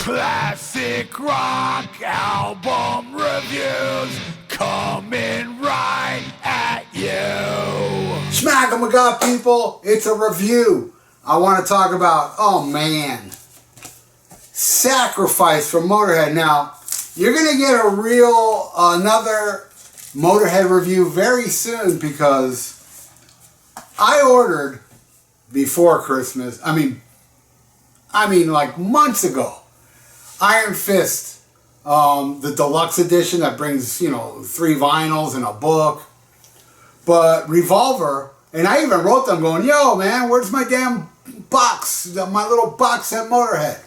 Classic rock album reviews coming right at you. Smack 'em, God, people. It's a review. I want to talk about, oh man, Sacrifice from Motörhead. Now, you're going to get a real, another Motörhead review very soon because I ordered before Christmas, I mean like months ago, Iron Fist, the deluxe edition that brings, 3 vinyls and a book. But Revolver, and I even wrote them going, yo man, where's my damn box, my little box at Motörhead?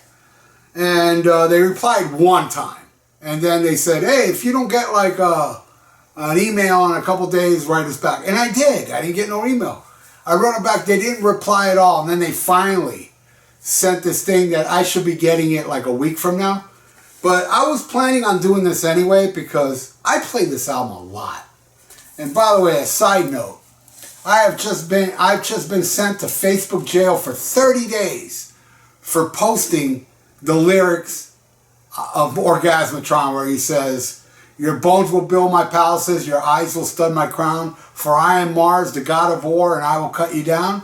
And they replied one time. And then they said, hey, if you don't get like an email in a couple days, write us back. And I did. I didn't get no email. I wrote it back. They didn't reply at all. And then they finally sent this thing that I should be getting it like a week from now. But I was planning on doing this anyway because I play this album a lot. And by the way, a side note, I've just been sent to Facebook jail for 30 days for posting the lyrics of Orgasmatron where he says, your bones will build my palaces, your eyes will stud my crown, for I am Mars, the god of war, and I will cut you down.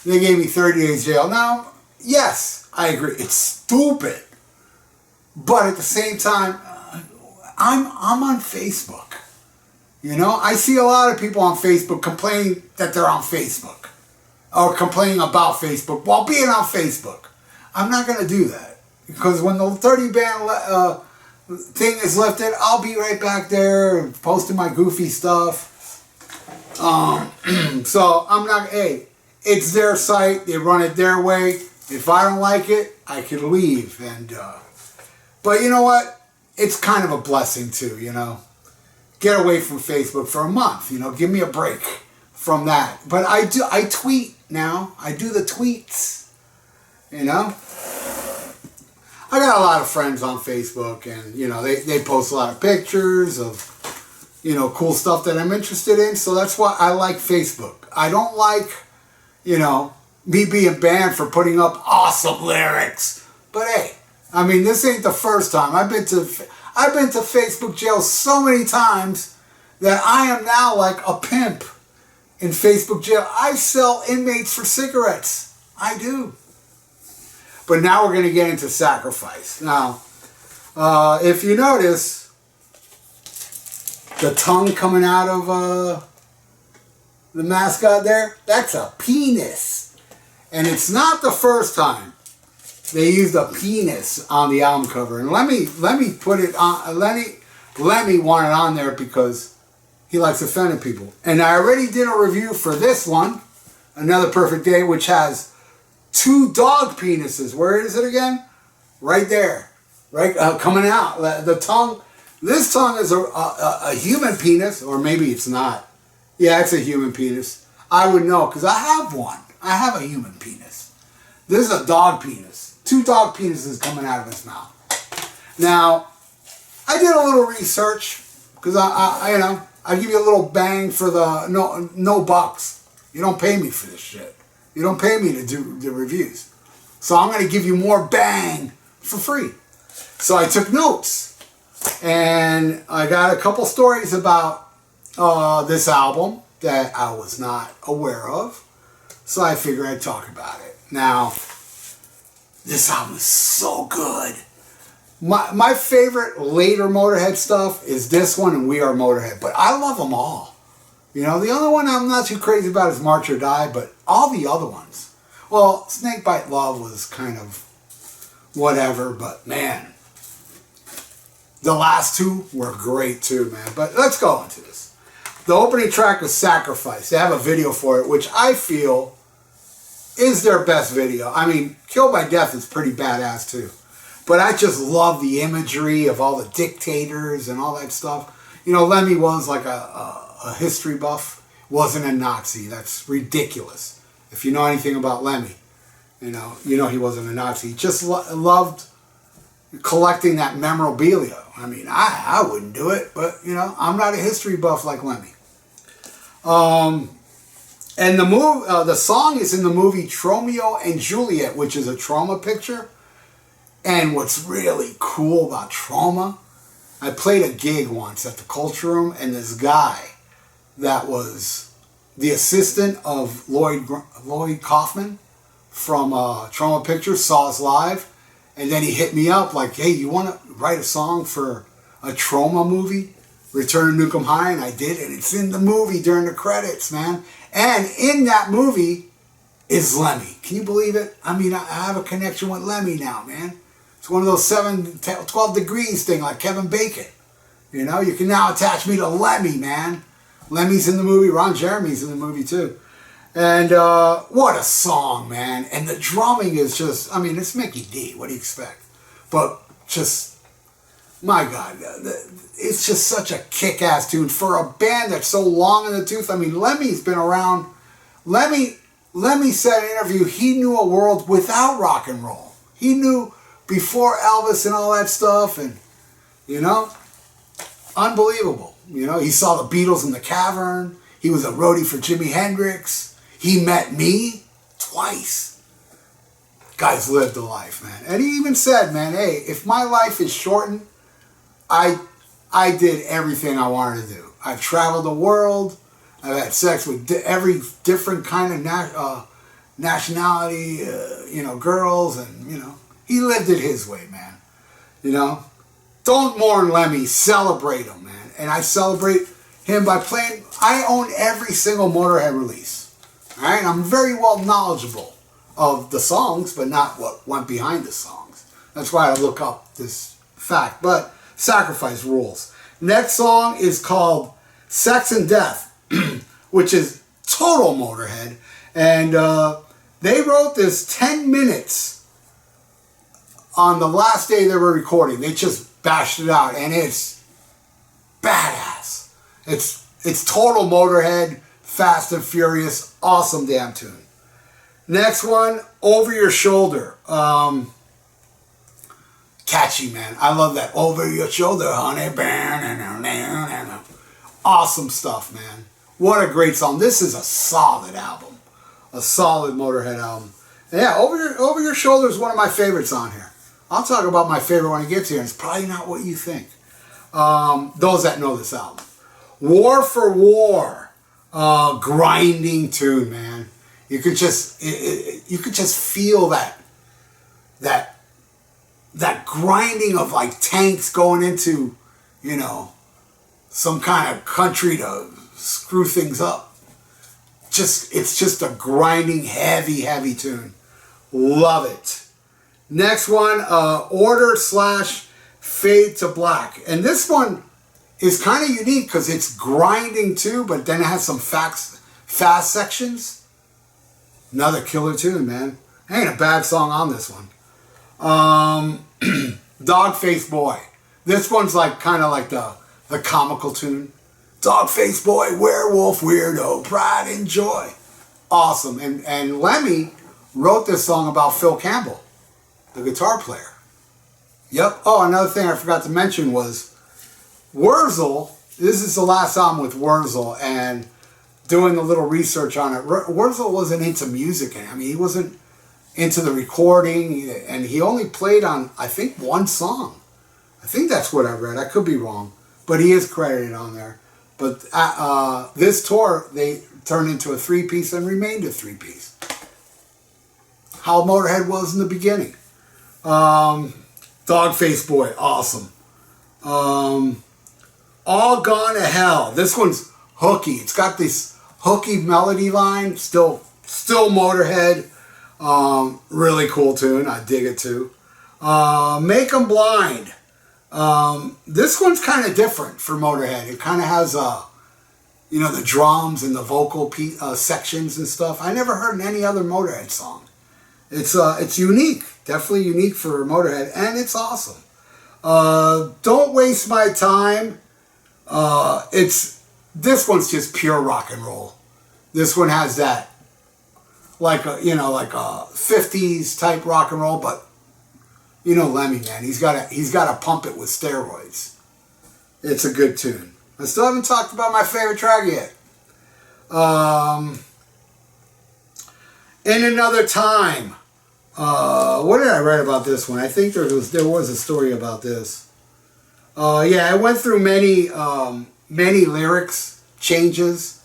They gave me 30 days jail. Now, yes, I agree, it's stupid. But at the same time, I'm on Facebook. I see a lot of people on Facebook complaining that they're on Facebook. Or complaining about Facebook while being on Facebook. I'm not going to do that. Because when the 30 band thing is lifted, I'll be right back there posting my goofy stuff. So I'm not, hey, it's their site. They run it their way. If I don't like it, I can leave. And but you know what? It's kind of a blessing too, Get away from Facebook for a month, give me a break from that. But I tweet now. I do the tweets, I got a lot of friends on Facebook and, they post a lot of pictures of, cool stuff that I'm interested in. So that's why I like Facebook. I don't like, me being banned for putting up awesome lyrics. But hey, this ain't the first time. I've been to Facebook jail so many times that I am now like a pimp in Facebook jail. I sell inmates for cigarettes. I do. But now we're going to get into Sacrifice. Now, if you notice, the tongue coming out of the mascot there, that's a penis. And it's not the first time they used a penis on the album cover. And let me put it on, Lemmy wanted it on there because he likes offending people. And I already did a review for this one, Another Perfect Day, which has 2 dog penises. Where is it again? Right there. Right, coming out. The tongue. This tongue is a human penis, or maybe it's not. Yeah, it's a human penis. I would know because I have one. I have a human penis. This is a dog penis. 2 dog penises coming out of his mouth. Now, I did a little research because I give you a little bang for the no bucks. You don't pay me for this shit. You don't pay me to do the reviews. So I'm going to give you more bang for free. So I took notes. And I got a couple stories about this album that I was not aware of. So I figured I'd talk about it. Now, this album is so good. My favorite later Motörhead stuff is this one and We Are Motörhead. But I love them all. The only one I'm not too crazy about is March or Die, but all the other ones. Well, Snakebite Love was kind of whatever, but man, the last 2 were great too, man. But let's go into this. The opening track was Sacrifice. They have a video for it, which I feel is their best video. Killed by Death is pretty badass too. But I just love the imagery of all the dictators and all that stuff. Lemmy was like a history buff, wasn't a Nazi. That's ridiculous. If you know anything about Lemmy, you know he wasn't a Nazi. He just loved collecting that memorabilia. I wouldn't do it, but I'm not a history buff like Lemmy. And the song is in the movie Tromeo and Juliet, which is a trauma picture. And what's really cool about Trauma, I played a gig once at the Culture Room, and this guy that was the assistant of Lloyd Kaufman from Trauma Pictures saw us live, and then he hit me up like, hey, you want to write a song for a Trauma movie, Return to Nukem High? And I did, and it's in the movie during the credits, man. And in that movie is Lemmy. Can you believe it? I mean, I have a connection with Lemmy now, man. It's one of those 12 degrees thing like Kevin Bacon. You know, you can now attach me to Lemmy, man. Lemmy's in the movie. Ron Jeremy's in the movie, too. And what a song, man. And the drumming is just, I mean, it's Mickey D. What do you expect? But just, my God, it's just such a kick-ass tune for a band that's so long in the tooth. I mean, Lemmy's been around. Lemmy said in an interview he knew a world without rock and roll. He knew before Elvis and all that stuff, and, you know, unbelievable. You know, he saw the Beatles in the Cavern. He was a roadie for Jimi Hendrix. He met me twice. Guy's lived a life, man. And he even said, man, hey, if my life is shortened, I did everything I wanted to do. I've traveled the world. I've had sex with every different kind of nationality, you know, girls, and, you know, he lived it his way, man. You know, don't mourn Lemmy, celebrate him, man. And I celebrate him by playing. I own every single Motörhead release. All right, I'm very well knowledgeable of the songs, but not what went behind the songs. That's why I look up this fact. But Sacrifice rules. Next song is called Sex and Death, which is total Motörhead. And they wrote this 10 minutes on the last day they were recording. They just bashed it out, and it's badass. It's total Motörhead, Fast and Furious, awesome damn tune. Next one, Over Your Shoulder. Catchy, man. I love that. Over Your Shoulder, honey. Awesome stuff, man. What a great song. This is a solid album. A solid Motörhead album. And yeah, Over Your Shoulder is one of my favorites on here. I'll talk about my favorite when it gets here. It's probably not what you think. Those that know this album. War for War. Grinding tune, man. You could just feel that grinding of like tanks going into, you know, some kind of country to screw things up. It's just a grinding, heavy tune. Love it. Next one, Order / Fade to Black. And this one is kind of unique because it's grinding too, but then it has some fast sections. Another killer tune, man. Ain't a bad song on this one. Dog-Faced Boy. This one's like kind of like the comical tune. Dog-Faced Boy, werewolf, weirdo, pride and joy. Awesome. And Lemmy wrote this song about Phil Campbell, the guitar player. Yep. Oh, another thing I forgot to mention was Wurzel. This is the last album with Wurzel, and doing a little research on it, Wurzel wasn't into music. I mean, he wasn't into the recording, and he only played on, I think, one song. I think that's what I read. I could be wrong, but he is credited on there. But this tour, they turned into a 3-piece and remained a 3-piece. How Motörhead was in the beginning. Dog-Faced Boy, awesome. All Gone to Hell. This one's hooky. It's got this hooky melody line. Still Motörhead. Really cool tune. I dig it too. Make 'Em Blind. This one's kind of different for Motörhead. It kind of has, you know, the drums and the vocal sections and stuff. I never heard any other Motörhead song. It's unique. Definitely unique for Motörhead, and it's awesome. Don't Waste My Time. This one's just pure rock and roll. This one has that, like a 50s type rock and roll, but you know Lemmy, man, he's got to pump it with steroids. It's a good tune. I still haven't talked about my favorite track yet. In Another Time. What did I write about this one? I think there was a story about this. Yeah, I went through many lyrics changes.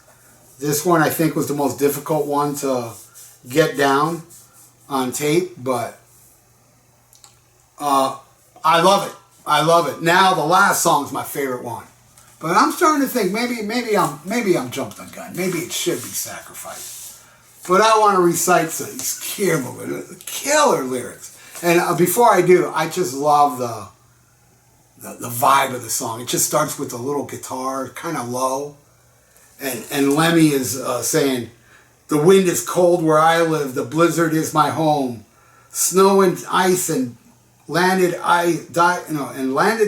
This one I think was the most difficult one to get down on tape, but I love it. I love it. Now the last song's my favorite one, but I'm starting to think maybe I'm jumping the gun. Maybe it should be Sacrifice. But I want to recite these killer lyrics. And before I do, I just love the vibe of the song. It just starts with a little guitar, kind of low. And Lemmy is saying, "The wind is cold where I live. The blizzard is my home. Snow and ice and landed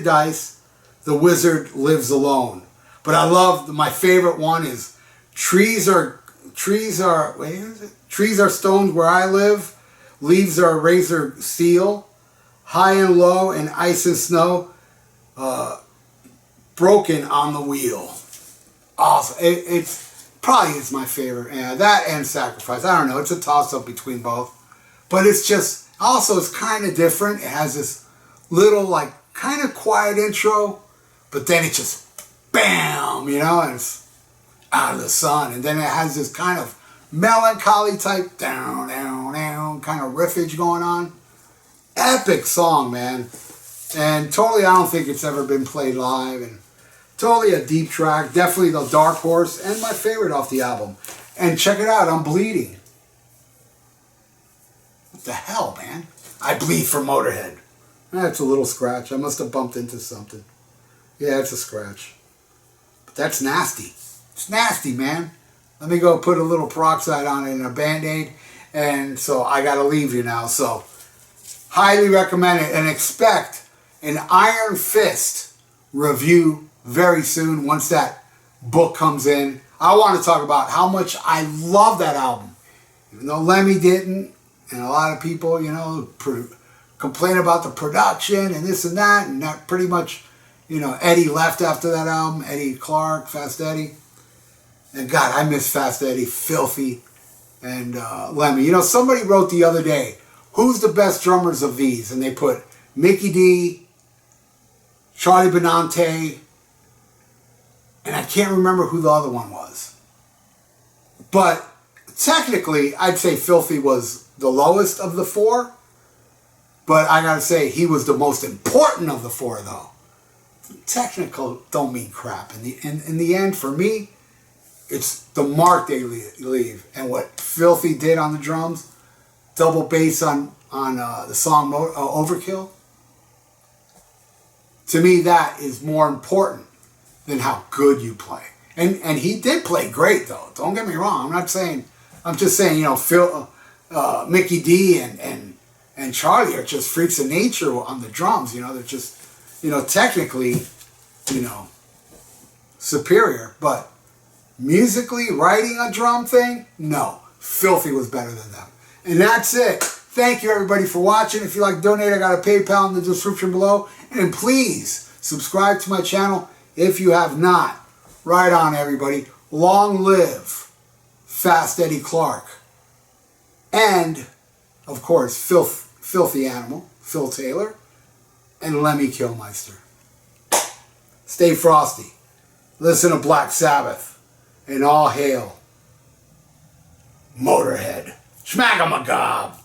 dice. The wizard lives alone." But I love, my favorite one is, Trees are stoned where I live, leaves are razor steel, high and low and ice and snow, broken on the wheel. Awesome. It's probably is my favorite. Yeah, that and Sacrifice. I don't know. It's a toss up between both, but it's just also it's kind of different. It has this little like kind of quiet intro, but then it just bam, and it's out of the sun, and then it has this kind of melancholy type down kind of riffage going on. Epic song, man. And totally, I don't think it's ever been played live, and totally a deep track. Definitely the dark horse and my favorite off the album. And check it out, I'm bleeding. What the hell, man? I bleed for Motörhead. That's a little scratch. I must have bumped into something. Yeah, it's a scratch. But that's nasty. It's nasty, man. Let me go put a little peroxide on it and a Band-Aid. And so I got to leave you now. So highly recommend it, and expect an Iron Fist review very soon once that book comes in. I want to talk about how much I love that album. Even though Lemmy didn't, and a lot of people, complain about the production and this and that pretty much, Eddie left after that album, Eddie Clark, Fast Eddie. And God, I miss Fast Eddie, Filthy, and Lemmy. Somebody wrote the other day, who's the best drummers of these? And they put Mickey D, Charlie Benante, and I can't remember who the other one was. But technically, I'd say Filthy was the lowest of the four. But I gotta say, he was the most important of the four, though. Technical don't mean crap. In the end, for me, it's the mark they leave. And what Filthy did on the drums, double bass on the song Overkill, to me that is more important than how good you play. And he did play great, though. Don't get me wrong. I'm just saying, Phil, Mickey D and Charlie are just freaks of nature on the drums. They're just, technically, superior. But musically, writing a drum thing, no. Filthy was better than them. And that's it. Thank you, everybody, for watching. If you like to donate, I got a PayPal in the description below. And please subscribe to my channel if you have not. Right on, everybody. Long live Fast Eddie Clark. And, of course, Filthy Animal, Phil Taylor, and Lemmy Kilmister. Stay frosty. Listen to Black Sabbath. And all hail Motörhead. Schmagamagob.